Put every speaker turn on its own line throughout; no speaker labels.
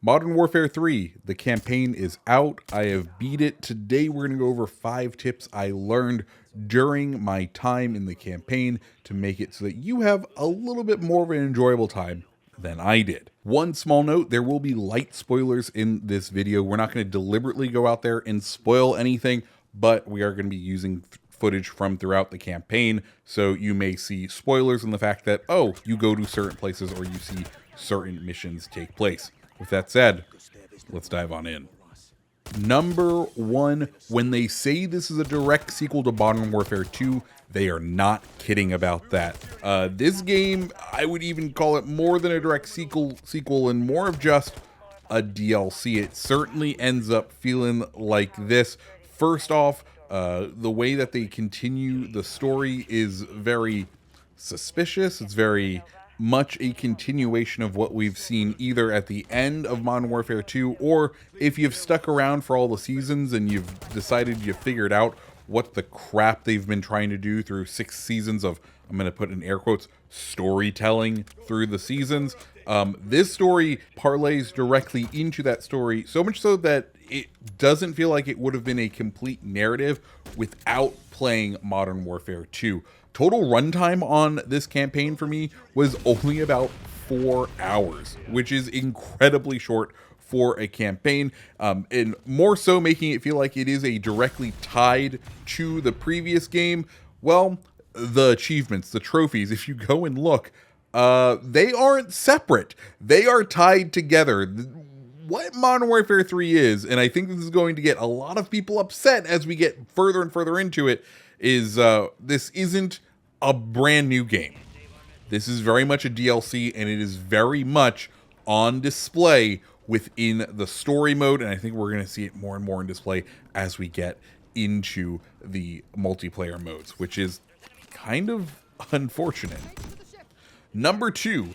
Modern Warfare 3, the campaign is out. I have beat it. Today we're going to go over 5 tips I learned during my time in the campaign to make it so that you have a little bit more of an enjoyable time than I did. One small note, there will be light spoilers in this video. We're not going to deliberately go out there and spoil anything, but we are going to be using footage from throughout the campaign, so you may see spoilers in the fact that, oh, you go to certain places or you see certain missions take place. With that said, let's dive on in. Number 1, when they say this is a direct sequel to Modern Warfare 2, they are not kidding about that. This game, I would even call it more than a direct sequel and more of just a DLC. It certainly ends up feeling like this. First off, the way that they continue the story is very suspicious. It's very much a continuation of what we've seen either at the end of Modern Warfare 2, or if you've stuck around for all the seasons and you've decided you've figured out what the crap they've been trying to do through 6 seasons of, I'm going to put in air quotes, storytelling through the seasons. This story parlays directly into that story, so much so that it doesn't feel like it would have been a complete narrative without playing Modern Warfare 2. Total runtime on this campaign for me was only about 4 hours, which is incredibly short for a campaign, and more so making it feel like it is a directly tied to the previous game. Well, the achievements, the trophies, if you go and look, they aren't separate. They are tied together. What Modern Warfare 3 is, and I think this is going to get a lot of people upset as we get further and further into it, is this isn't a brand new game. This is very much a DLC, and it is very much on display within the story mode, and I think we're going to see it more and more on display as we get into the multiplayer modes, which is kind of unfortunate. Number 2,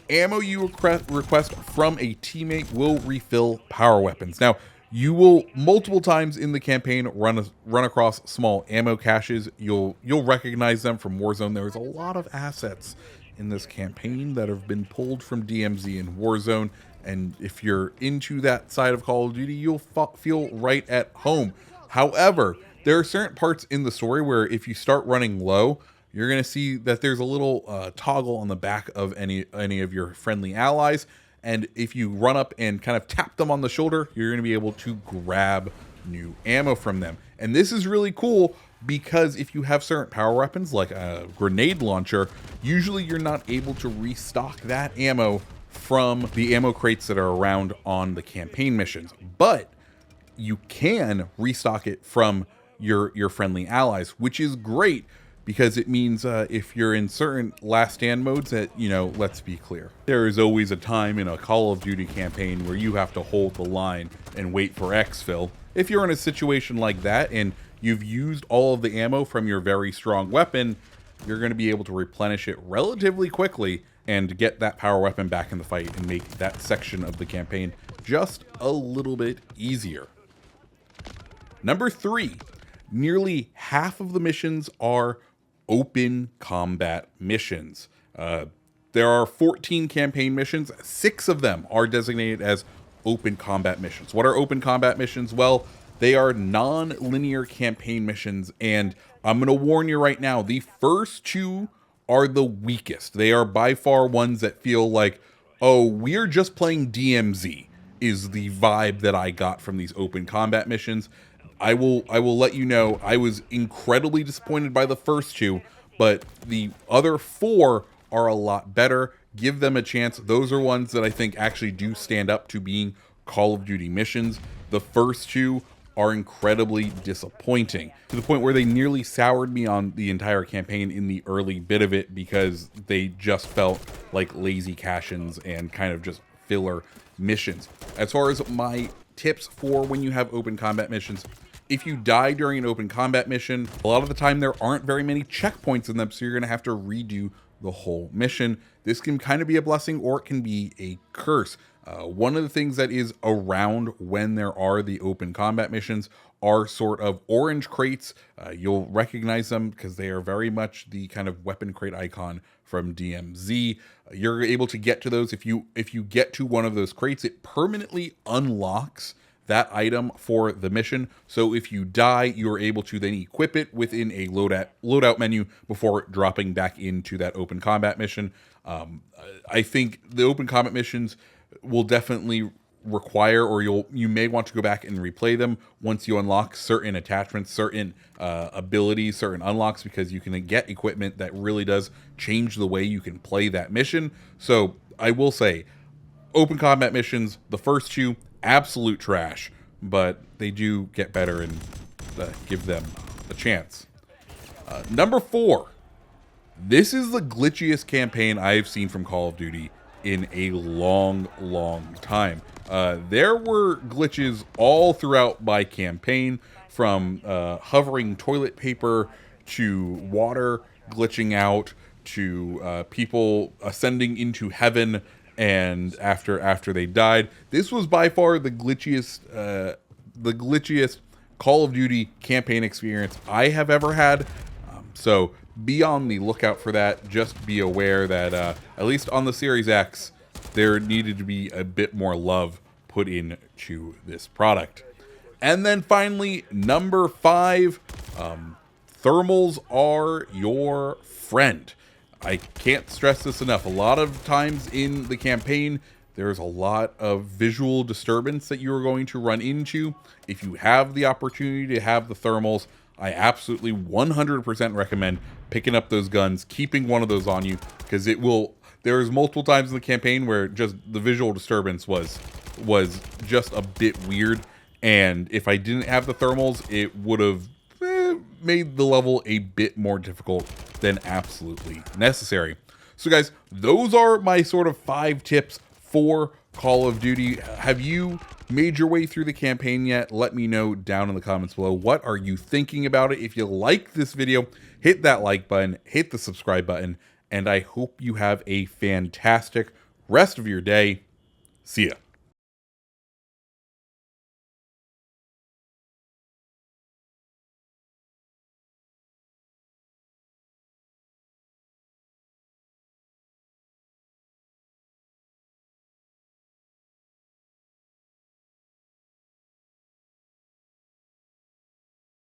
ammo you request from a teammate will refill power weapons. Now, you will multiple times in the campaign run across small ammo caches. You'll recognize them from Warzone. There's a lot of assets in this campaign that have been pulled from DMZ and Warzone, and if you're into that side of Call of Duty, you'll feel right at home. However, there are certain parts in the story where if you start running low, you're going to see that there's a little toggle on the back of any of your friendly allies. And if you run up and kind of tap them on the shoulder, you're going to be able to grab new ammo from them. And this is really cool because if you have certain power weapons like a grenade launcher, usually you're not able to restock that ammo from the ammo crates that are around on the campaign missions. But you can restock it from your friendly allies, which is great. Because it means if you're in certain last stand modes that, let's be clear, there is always a time in a Call of Duty campaign where you have to hold the line and wait for exfil. If you're in a situation like that and you've used all of the ammo from your very strong weapon, you're going to be able to replenish it relatively quickly and get that power weapon back in the fight and make that section of the campaign just a little bit easier. Number 3, nearly half of the missions are open combat missions. There are 14 campaign missions. 6 of them are designated as open combat missions. What are open combat missions? Well, they are non-linear campaign missions, and I'm going to warn you right now, the first 2 are the weakest. They are by far ones that feel like, oh, we're just playing DMZ, is the vibe that I got from these open combat missions. I will let you know, I was incredibly disappointed by the first 2, but the other 4 are a lot better. Give them a chance. Those are ones that I think actually do stand up to being Call of Duty missions. The first 2 are incredibly disappointing, to the point where they nearly soured me on the entire campaign in the early bit of it because they just felt like lazy cash-ins and kind of just filler missions. As far as my tips for when you have open combat missions, if you die during an open combat mission, a lot of the time there aren't very many checkpoints in them, so you're going to have to redo the whole mission. This can kind of be a blessing or it can be a curse. One of the things that is around when there are the open combat missions are sort of orange crates. You'll recognize them because they are very much the kind of weapon crate icon from DMZ. You're able to get to those if you get to one of those crates, it permanently unlocks that item for the mission. So if you die, you're able to then equip it within a loadout menu before dropping back into that open combat mission. I think the open combat missions will definitely require, or you may want to go back and replay them once you unlock certain attachments, certain abilities, certain unlocks, because you can get equipment that really does change the way you can play that mission. So I will say, open combat missions, the first two, absolute trash, but they do get better and give them a chance. Number 4. This is the glitchiest campaign I've seen from Call of Duty in a long, long time. There were glitches all throughout my campaign, from hovering toilet paper to water glitching out to people ascending into heaven and after they died. This was by far the glitchiest Call of Duty campaign experience I have ever had. So be on the lookout for that. Just be aware that at least on the Series X, there needed to be a bit more love put into this product. And then finally, number 5, thermals are your friend. I can't stress this enough. A lot of times in the campaign, there's a lot of visual disturbance that you're going to run into. If you have the opportunity to have the thermals, I absolutely 100% recommend picking up those guns, keeping one of those on you, because it will. There's multiple times in the campaign where just the visual disturbance was just a bit weird, and if I didn't have the thermals, it would have made the level a bit more difficult than absolutely necessary. So guys, those are my sort of 5 tips for Call of Duty. Have you made your way through the campaign yet? Let me know down in the comments below. What are you thinking about it? If you like this video, hit that like button, hit the subscribe button, and I hope you have a fantastic rest of your day. See ya.